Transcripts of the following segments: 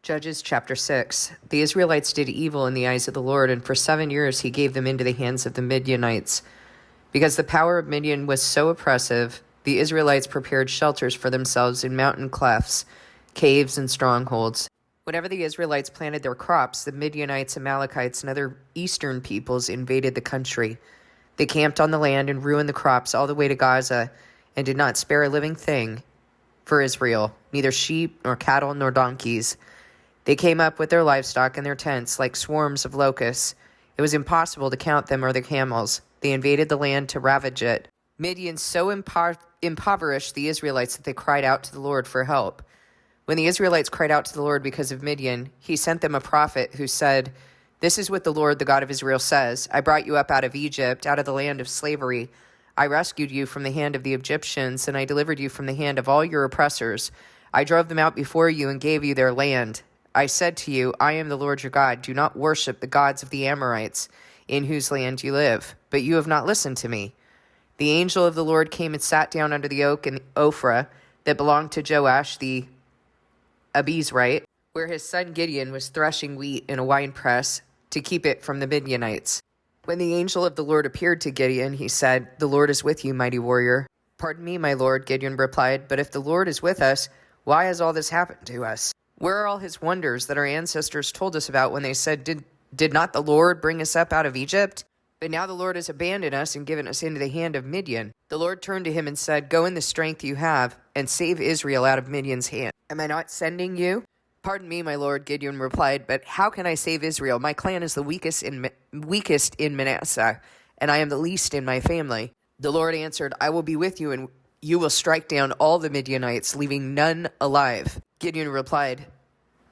Judges chapter 6. The Israelites did evil in the eyes of the Lord, and for 7 years he gave them into the hands of the Midianites. Because the power of Midian was so oppressive, the Israelites prepared shelters for themselves in mountain clefts, caves, and strongholds. Whenever the Israelites planted their crops, the Midianites, Amalekites, and other eastern peoples invaded the country. They camped on the land and ruined the crops all the way to Gaza, and did not spare a living thing for Israel, neither sheep, nor cattle, nor donkeys. They came up with their livestock and their tents like swarms of locusts. It was impossible to count them or their camels. They invaded the land to ravage it. Midian so impoverished the Israelites that they cried out to the Lord for help. When the Israelites cried out to the Lord because of Midian, he sent them a prophet who said, "This is what the Lord, the God of Israel, says. I brought you up out of Egypt, out of the land of slavery. I rescued you from the hand of the Egyptians, and I delivered you from the hand of all your oppressors. I drove them out before you and gave you their land. I said to you, I am the Lord your God. Do not worship the gods of the Amorites, in whose land you live. But you have not listened to me." The angel of the Lord came and sat down under the oak in Ophrah that belonged to Joash the Abiezrite, where his son Gideon was threshing wheat in a winepress to keep it from the Midianites. When the angel of the Lord appeared to Gideon, he said, "The Lord is with you, mighty warrior." "Pardon me, my lord," Gideon replied, "but if the Lord is with us, why has all this happened to us? Where are all his wonders that our ancestors told us about when they said, Did not the Lord bring us up out of Egypt? But now the Lord has abandoned us and given us into the hand of Midian." The Lord turned to him and said, "Go in the strength you have and save Israel out of Midian's hand. Am I not sending you?" "Pardon me, my lord," Gideon replied, "but how can I save Israel? My clan is the weakest in Manasseh, and I am the least in my family." The Lord answered, "I will be with you, and you will strike down all the Midianites, leaving none alive." Gideon replied,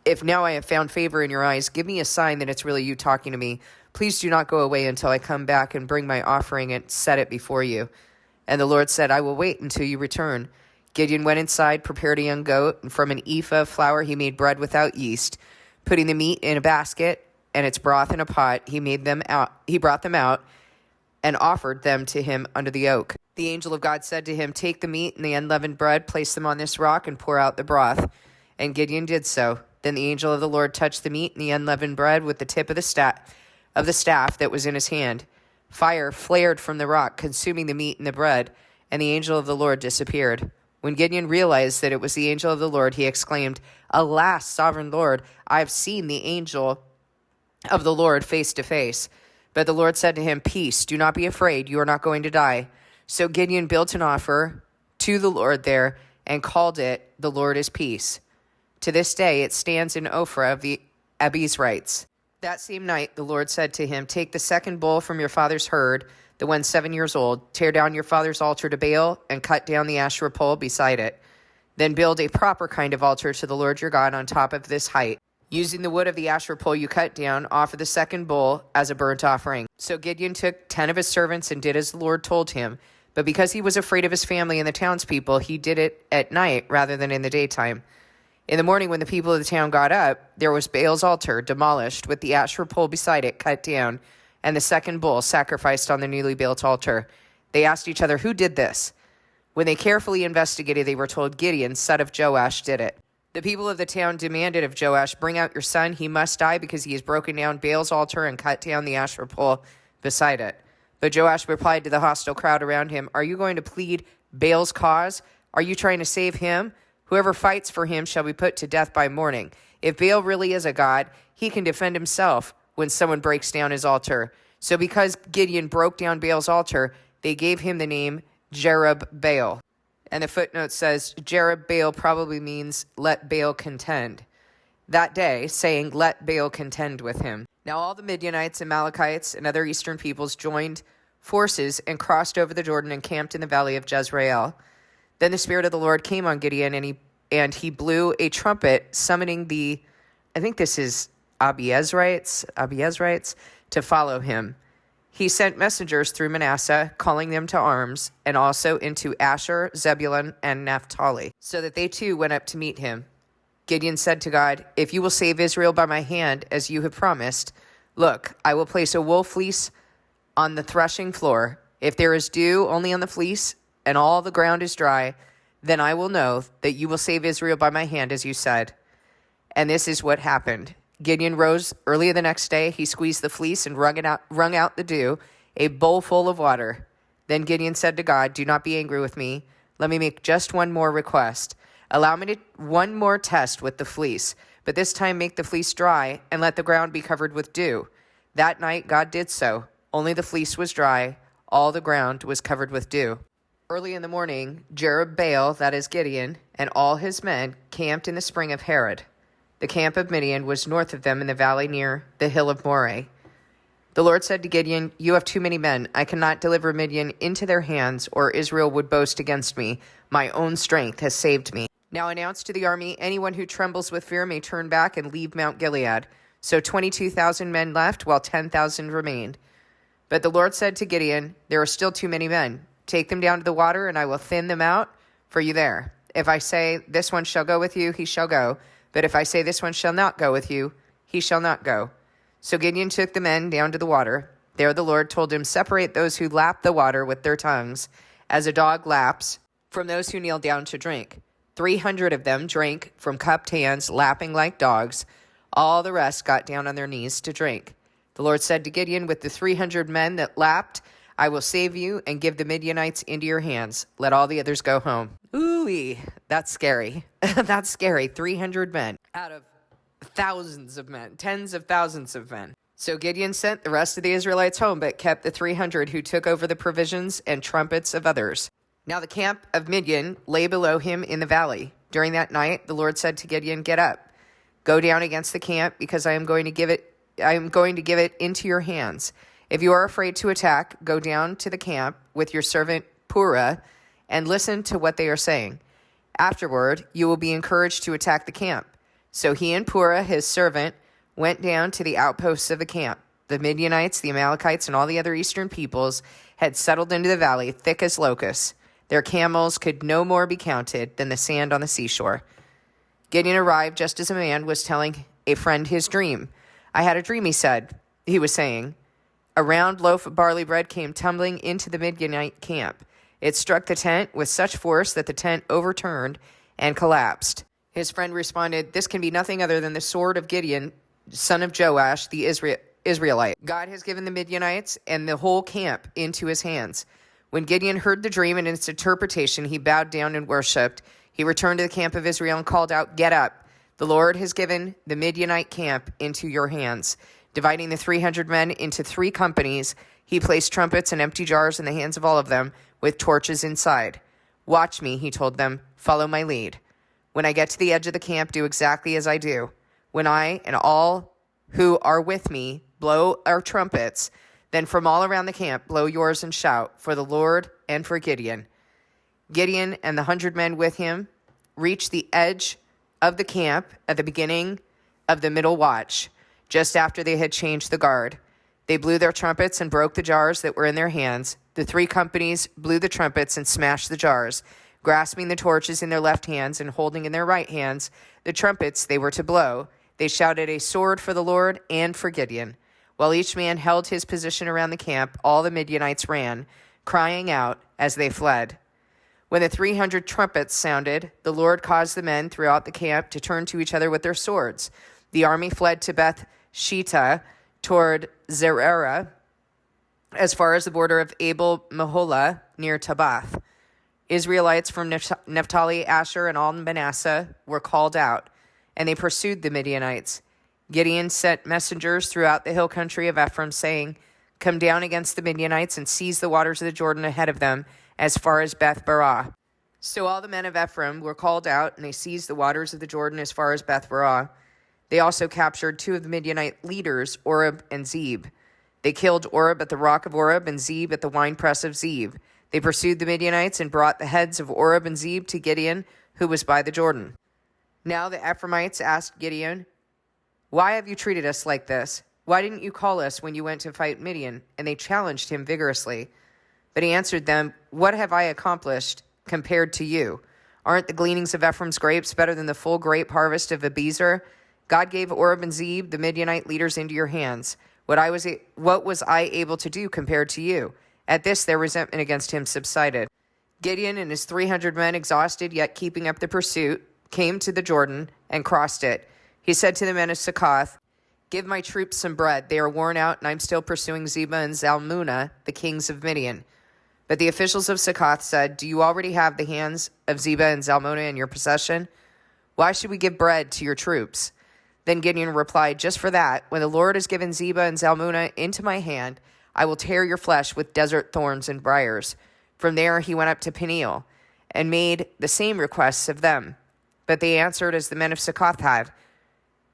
"If now I have found favor in your eyes, give me a sign that it's really you talking to me. Please do not go away until I come back and bring my offering and set it before you." And the Lord said, "I will wait until you return." Gideon went inside, prepared a young goat, and from an ephah of flour he made bread without yeast. Putting the meat in a basket and its broth in a pot, he brought them out and offered them to him under the oak. The angel of God said to him, "Take the meat and the unleavened bread, place them on this rock, and pour out the broth." And Gideon did so. Then the angel of the Lord touched the meat and the unleavened bread with the tip of the staff that was in his hand. Fire flared from the rock, consuming the meat and the bread, and the angel of the Lord disappeared. When Gideon realized that it was the angel of the Lord, he exclaimed, "Alas, sovereign Lord, I have seen the angel of the Lord face to face." But the Lord said to him, "Peace, do not be afraid, you are not going to die." So Gideon built an altar to the Lord there and called it, "The Lord is Peace." To this day it stands in Ophrah of the Abiezrites. That same night the Lord said to him, "Take the second bull from your father's herd, the one 7 years old, tear down your father's altar to Baal, and cut down the Asherah pole beside it. Then build a proper kind of altar to the Lord your God on top of this height. Using the wood of the Asherah pole you cut down, offer the second bull as a burnt offering." So Gideon took 10 of his servants and did as the Lord told him. But because he was afraid of his family and the townspeople, he did it at night rather than in the daytime. In the morning, when the people of the town got up, there was Baal's altar demolished, with the Asherah pole beside it cut down, and the second bull sacrificed on the newly built altar. They asked each other, "Who did this?" When they carefully investigated, they were told, "Gideon, son of Joash, did it." The people of the town demanded of Joash, "Bring out your son. He must die because he has broken down Baal's altar and cut down the Asherah pole beside it." But Joash replied to the hostile crowd around him, "Are you going to plead Baal's cause? Are you trying to save him? Whoever fights for him shall be put to death by morning. If Baal really is a god, he can defend himself when someone breaks down his altar." So because Gideon broke down Baal's altar, they gave him the name Jerub-Baal. And the footnote says Jerub-Baal probably means "let Baal contend." That day, saying, "Let Baal contend with him." Now all the Midianites, Amalekites, and other eastern peoples joined forces and crossed over the Jordan and camped in the valley of Jezreel. Then the Spirit of the Lord came on Gideon, and he blew a trumpet, summoning I think this is Abiezrites, to follow him. He sent messengers through Manasseh, calling them to arms, and also into Asher, Zebulun, and Naphtali, so that they too went up to meet him. Gideon said to God, "If you will save Israel by my hand, as you have promised, look, I will place a wool fleece on the threshing floor. If there is dew only on the fleece, and all the ground is dry, then I will know that you will save Israel by my hand, as you said." And this is what happened. Gideon rose early the next day. He squeezed the fleece and wrung out the dew, a bowl full of water. Then Gideon said to God, "Do not be angry with me. Let me make just one more request. Allow me one more test with the fleece, but this time make the fleece dry and let the ground be covered with dew." That night God did so. Only the fleece was dry. All the ground was covered with dew. Early in the morning, Jerubbaal, that is Gideon, and all his men camped in the spring of Harod. The camp of Midian was north of them in the valley near the hill of Moreh. The Lord said to Gideon, "You have too many men. I cannot deliver Midian into their hands, or Israel would boast against me. My own strength has saved me. Now announce to the army, anyone who trembles with fear may turn back and leave Mount Gilead." So 22,000 men left, while 10,000 remained. But the Lord said to Gideon, "There are still too many men. Take them down to the water, and I will thin them out for you there. If I say, 'This one shall go with you,' he shall go. But if I say, 'This one shall not go with you,' he shall not go." So Gideon took the men down to the water. There the Lord told him, "Separate those who lap the water with their tongues, as a dog laps, from those who kneel down to drink." 300 of them drank from cupped hands, lapping like dogs. All the rest got down on their knees to drink. The Lord said to Gideon, "With the 300 men that lapped, I will save you and give the Midianites into your hands. Let all the others go home." Ooh, that's scary. That's scary. 300 men out of thousands of men, tens of thousands of men. So Gideon sent the rest of the Israelites home, but kept the 300 who took over the provisions and trumpets of others. Now the camp of Midian lay below him in the valley. During that night, the Lord said to Gideon, "Get up, go down against the camp, because I am going to give it into your hands. If you are afraid to attack, go down to the camp with your servant Purah and listen to what they are saying. Afterward, you will be encouraged to attack the camp." So he and Purah, his servant, went down to the outposts of the camp. The Midianites, the Amalekites, and all the other eastern peoples had settled into the valley, thick as locusts. Their camels could no more be counted than the sand on the seashore. Gideon arrived just as a man was telling a friend his dream. "I had a dream," he said. He was saying, "A round loaf of barley bread came tumbling into the Midianite camp. It struck the tent with such force that the tent overturned and collapsed." His friend responded, "This can be nothing other than the sword of Gideon, son of Joash, the Israelite. God has given the Midianites and the whole camp into his hands." When Gideon heard the dream and its interpretation, he bowed down and worshipped. He returned to the camp of Israel and called out, "Get up. The Lord has given the Midianite camp into your hands." Dividing the 300 men into 3 companies, he placed trumpets and empty jars in the hands of all of them, with torches inside. "Watch me," he told them. "Follow my lead. When I get to the edge of the camp, do exactly as I do. When I and all who are with me blow our trumpets, then from all around the camp blow yours and shout for the Lord and for Gideon." Gideon and the 100 men with him reached the edge of the camp at the beginning of the middle watch, just after they had changed the guard. They blew their trumpets and broke the jars that were in their hands. The 3 companies blew the trumpets and smashed the jars, grasping the torches in their left hands and holding in their right hands the trumpets they were to blow. They shouted, "A sword for the Lord and for Gideon." While each man held his position around the camp, all the Midianites ran, crying out as they fled. When the 300 trumpets sounded, the Lord caused the men throughout the camp to turn to each other with their swords. The army fled to Beth Shittah toward Zererah, as far as the border of Abel Meholah near Tabbath. Israelites from Naphtali, Asher, and all Manasseh were called out, and they pursued the Midianites. Gideon sent messengers throughout the hill country of Ephraim, saying, "Come down against the Midianites and seize the waters of the Jordan ahead of them, as far as Beth Barah." So all the men of Ephraim were called out, and they seized the waters of the Jordan as far as Beth Barah. They also captured 2 of the Midianite leaders, Oreb and Zeb. They killed Oreb at the rock of Oreb and Zeb at the winepress of Zeb. They pursued the Midianites and brought the heads of Oreb and Zeb to Gideon, who was by the Jordan. Now the Ephraimites asked Gideon, "Why have you treated us like this? Why didn't you call us when you went to fight Midian?" And they challenged him vigorously. But he answered them, "What have I accomplished compared to you? Aren't the gleanings of Ephraim's grapes better than the full grape harvest of Abiezer? God gave Oreb and Zeb, the Midianite leaders, into your hands. What was I able to do compared to you?" At this, their resentment against him subsided. Gideon and his 300 men, exhausted yet keeping up the pursuit, came to the Jordan and crossed it. He said to the men of Succoth, "Give my troops some bread. They are worn out, and I'm still pursuing Zebah and Zalmunna, the kings of Midian." But the officials of Succoth said, "Do you already have the hands of Zebah and Zalmunna in your possession? Why should we give bread to your troops?" Then Gideon replied, "Just for that, when the Lord has given Zebah and Zalmunna into my hand, I will tear your flesh with desert thorns and briars." From there he went up to Peniel and made the same requests of them. But they answered as the men of Succoth had.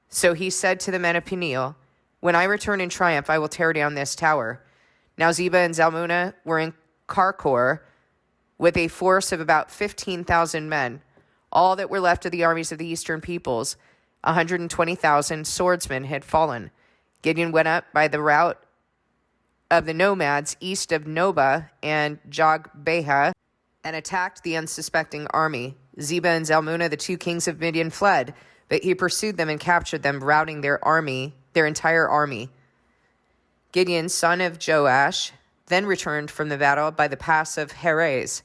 So he said to the men of Peniel, "When I return in triumph, I will tear down this tower." Now Zebah and Zalmunna were in Karkor with a force of about 15,000 men. All that were left of the armies of the eastern peoples, 120,000 swordsmen, had fallen. Gideon went up by the route of the nomads east of Nobah and Jogbeha and attacked the unsuspecting army. Zebah and Zalmunna, the two kings of Midian, fled, but he pursued them and captured them, routing their entire army. Gideon, son of Joash, then returned from the battle by the pass of Heres.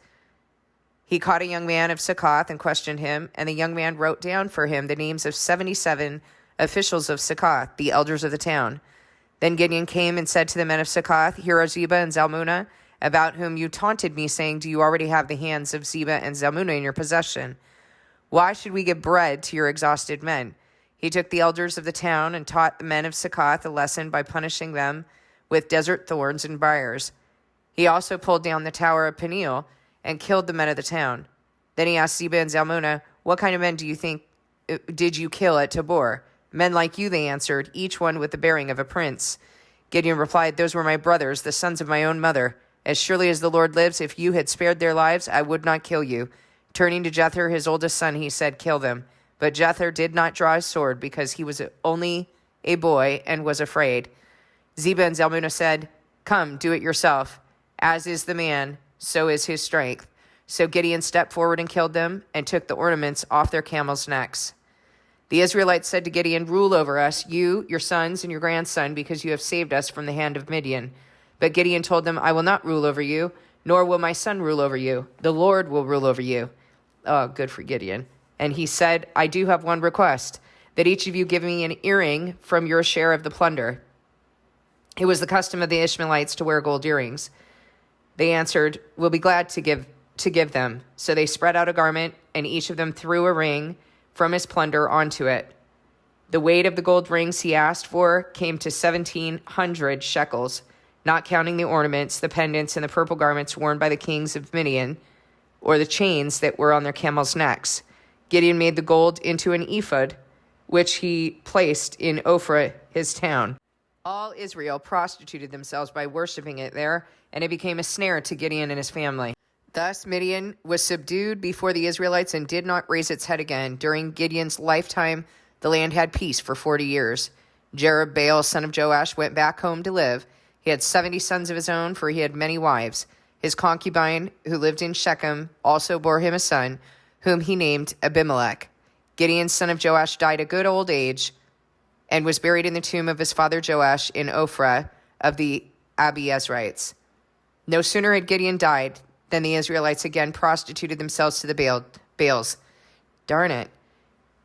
He caught a young man of Succoth and questioned him, and the young man wrote down for him the names of 77 officials of Succoth, the elders of the town. Then Gideon came and said to the men of Succoth, "Here are Zebah and Zalmunna, about whom you taunted me, saying, 'Do you already have the hands of Zebah and Zalmunna in your possession? Why should we give bread to your exhausted men?'" He took the elders of the town and taught the men of Succoth a lesson by punishing them with desert thorns and briars. He also pulled down the tower of Peniel and killed the men of the town. Then he asked Zebah and Zalmunna, "What kind of men do you think did you kill at Tabor?" "Men like you," they answered, "each one with the bearing of a prince." Gideon replied, "Those were my brothers, the sons of my own mother. As surely as the Lord lives, if you had spared their lives, I would not kill you." Turning to Jether, his oldest son, he said, "Kill them." But Jether did not draw his sword because he was only a boy and was afraid. Zebah and Zalmunna said, "Come, do it yourself. As is the man, so is his strength." So Gideon stepped forward and killed them and took the ornaments off their camels' necks. The Israelites said to Gideon, "Rule over us, you, your sons, and your grandson, because you have saved us from the hand of Midian." But Gideon told them, "I will not rule over you, nor will my son rule over you. The Lord will rule over you." Oh, good for Gideon. And he said, "I do have one request, that each of you give me an earring from your share of the plunder." It was the custom of the Ishmaelites to wear gold earrings. They answered, "We'll be glad to give them." So they spread out a garment, and each of them threw a ring from his plunder onto it. The weight of the gold rings he asked for came to 1,700 shekels, not counting the ornaments, the pendants, and the purple garments worn by the kings of Midian, or the chains that were on their camels' necks. Gideon made the gold into an ephod, which he placed in Ophrah, his town. All Israel prostituted themselves by worshiping it there, and it became a snare to Gideon and his family. Thus Midian was subdued before the Israelites and did not raise its head again. During Gideon's lifetime, the land had peace for 40 years. Jerubbaal, son of Joash, went back home to live. He had 70 sons of his own, for he had many wives. His concubine, who lived in Shechem, also bore him a son, whom he named Abimelech. Gideon, son of Joash, died a good old age and was buried in the tomb of his father Joash in Ophrah of the Abiezrites. No sooner had Gideon died than the Israelites again prostituted themselves to the Baals. Darn it.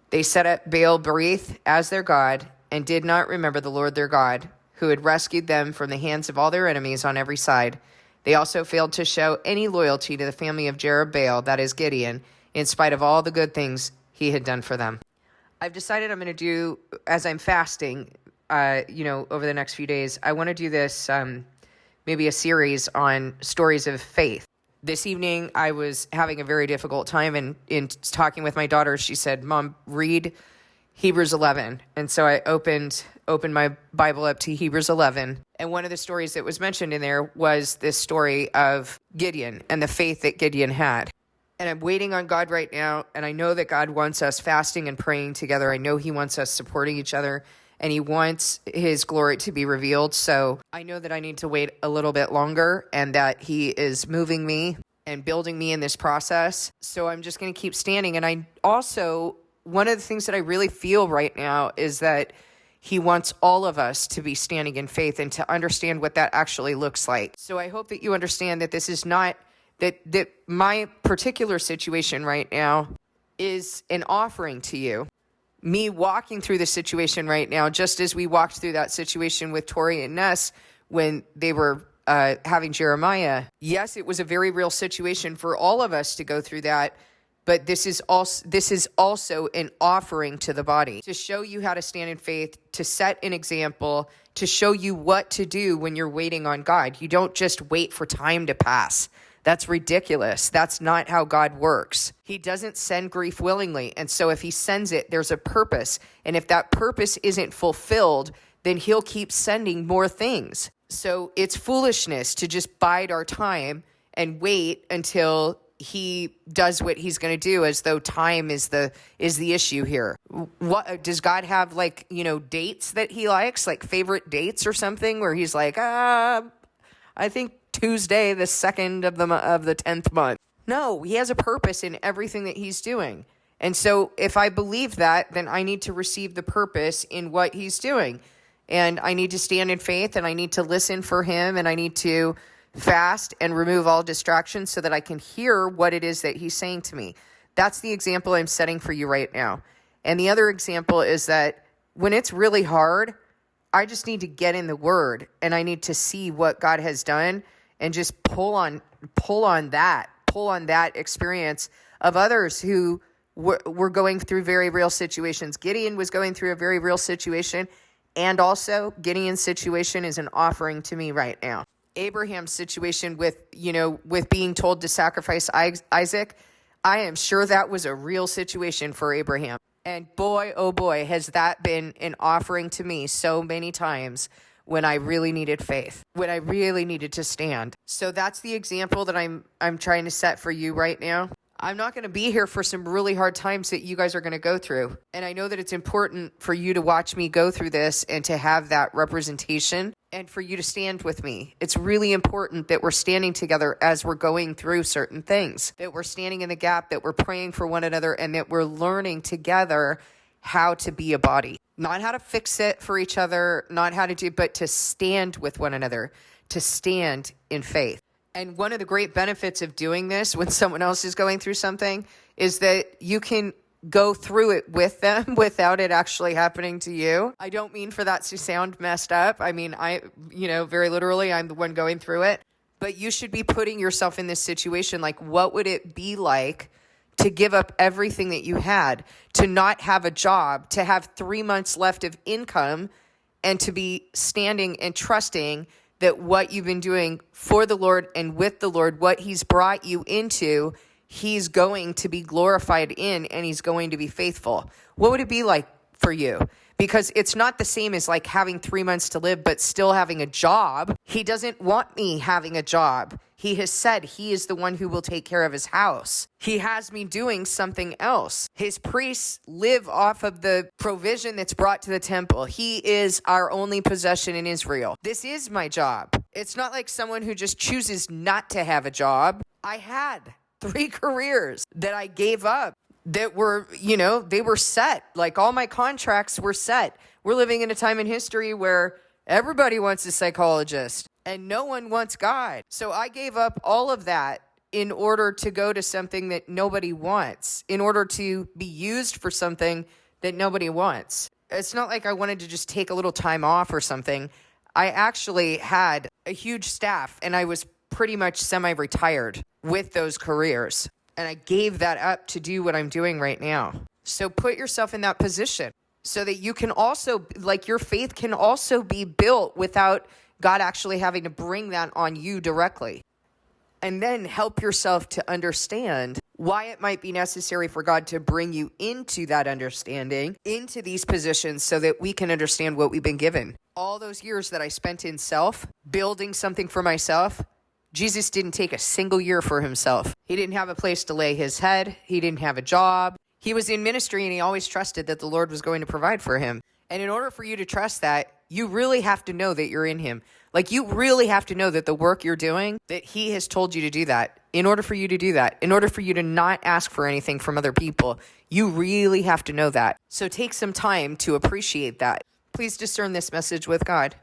They set up Baal Berith as their god and did not remember the Lord their God, who had rescued them from the hands of all their enemies on every side. They also failed to show any loyalty to the family of Jerubbaal, that is Gideon, in spite of all the good things he had done for them. I've decided I'm going to do, as I'm fasting, over the next few days, I want to do this, maybe a series on stories of faith. This evening, I was having a very difficult time, and in talking with my daughter, she said, "Mom, read Hebrews 11." And so I opened my Bible up to Hebrews 11. And one of the stories that was mentioned in there was this story of Gideon and the faith that Gideon had. And I'm waiting on God right now, and I know that God wants us fasting and praying together. I know he wants us supporting each other, and he wants his glory to be revealed. So I know that I need to wait a little bit longer, and that he is moving me and building me in this process. So I'm just going to keep standing. And I also, one of the things that I really feel right now is that he wants all of us to be standing in faith and to understand what that actually looks like. So I hope that you understand that this is not, that my particular situation right now is an offering to you. me walking through the situation right now, just as we walked through that situation with Tori and Ness when they were having Jeremiah. Yes, it was a very real situation for all of us to go through that, but this is also an offering to the body to show you how to stand in faith, to set an example, to show you what to do when you're waiting on God. You don't just wait for time to pass. That's ridiculous. That's not how God works. He doesn't send grief willingly. And so if he sends it, there's a purpose. And if that purpose isn't fulfilled, then he'll keep sending more things. So it's foolishness to just bide our time and wait until he does what he's going to do, as though time is the issue here. What does God have, dates that he likes, like favorite dates or something, where he's like, I think Tuesday, the 2nd of the 10th month. No, he has a purpose in everything that he's doing. And so if I believe that, then I need to receive the purpose in what he's doing. And I need to stand in faith, and I need to listen for him, and I need to fast and remove all distractions so that I can hear what it is that he's saying to me. That's the example I'm setting for you right now. And the other example is that when it's really hard, I just need to get in the word, and I need to see what God has done and just pull on that experience of others who were going through very real situations. Gideon was going through a very real situation, and also Gideon's situation is an offering to me right now. Abraham's situation with being told to sacrifice Isaac, I am sure that was a real situation for Abraham. And boy, oh boy, has that been an offering to me so many times when I really needed faith, when I really needed to stand. So that's the example that I'm trying to set for you right now. I'm not going to be here for some really hard times that you guys are going to go through. And I know that it's important for you to watch me go through this and to have that representation and for you to stand with me. It's really important that we're standing together as we're going through certain things, that we're standing in the gap, that we're praying for one another, and that we're learning together how to be a body. Not how to fix it for each other, not how to do, but to stand with one another, to stand in faith. And one of the great benefits of doing this when someone else is going through something is that you can go through it with them without it actually happening to you. I don't mean for that to sound messed up. I mean, very literally, I'm the one going through it. But you should be putting yourself in this situation. Like, what would it be like to give up everything that you had, to not have a job, to have 3 months left of income, and to be standing and trusting that what you've been doing for the Lord and with the Lord, what he's brought you into, he's going to be glorified in, and he's going to be faithful. What would it be like for you? Because it's not the same as like having 3 months to live, but still having a job. He doesn't want me having a job. He has said he is the one who will take care of his house. He has me doing something else. His priests live off of the provision that's brought to the temple. He is our only possession in Israel. This is my job. It's not like someone who just chooses not to have a job. I had 3 careers that I gave up that were, they were set. Like all my contracts were set. We're living in a time in history where everybody wants a psychologist and no one wants God. So I gave up all of that in order to go to something that nobody wants, in order to be used for something that nobody wants. It's not like I wanted to just take a little time off or something. I actually had a huge staff, and I was pretty much semi-retired with those careers. And I gave that up to do what I'm doing right now. So put yourself in that position so that you can also, your faith can also be built without God actually having to bring that on you directly. And then help yourself to understand why it might be necessary for God to bring you into that understanding, into these positions, so that we can understand what we've been given. All those years that I spent in self, building something for myself, Jesus didn't take a single year for himself. He didn't have a place to lay his head. He didn't have a job. He was in ministry, and he always trusted that the Lord was going to provide for him. And in order for you to trust that, you really have to know that you're in him. You really have to know that the work you're doing, that he has told you to do that. In order for you to do that, in order for you to not ask for anything from other people, you really have to know that. So take some time to appreciate that. Please discern this message with God.